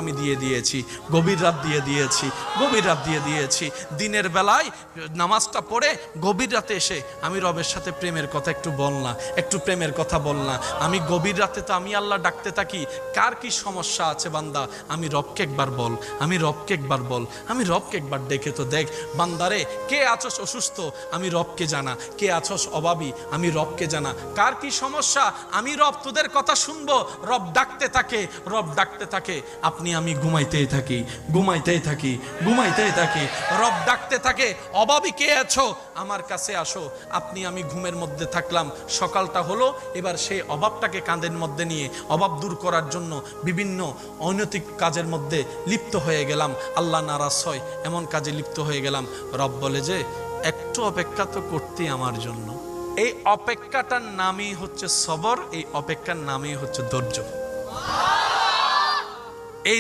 আমি দিয়ে দিয়েছি, গভীর রাত দিয়ে দিয়েছি, গভীর রাত দিয়ে দিয়েছি। দিনের বেলায় নামাজটা পড়ে গভীর রাতে এসে আমি রবের সাথে প্রেমের কথা একটু বল না, একটু প্রেমের কথা বল না। আমি গভীর রাতে তো আমি আল্লাহ ডাকতে থাকি, কার কি সমস্যা আছে বান্দা, আমি রবকে একবার বল, আমি রবকে একবার বল, আমি রবকে একবার ডেকে তো দেখ। বান্দারে, কে আছস অসুস্থ, আমি রবকে জানা, কে আছস অভাবী, আমি রবকে জানা, কার কি সমস্যা, আমি রব তোদের কথা শুনবো। রব ডাকতে থাকে, রব ডাকতে থাকে। আপনি আমি ঘুমাইতেই থাকি, ঘুমাইতেই থাকি, ঘুমাইতেই থাকি, রব ডাকতে থাকে, অভাবী কে আছো আমার কাছে আসো। আপনি আমি ঘুমের মধ্যে থাকলাম, সকালটা হলো, এবার সেই অভাবটাকে কাঁধের মধ্যে নিয়ে অভাব দূর করার জন্য বিভিন্ন অনৈতিক কাজের মধ্যে লিপ্ত হয়ে গেলাম, আল্লাহ নারাজ হয় এমন কাজে লিপ্ত হয়ে গেলাম। রব বলে যে একটু অপেক্ষা তো করতেই আমার জন্য। এই অপেক্ষাটার নামই হচ্ছে সবর, এই অপেক্ষার নামই হচ্ছে ধৈর্য।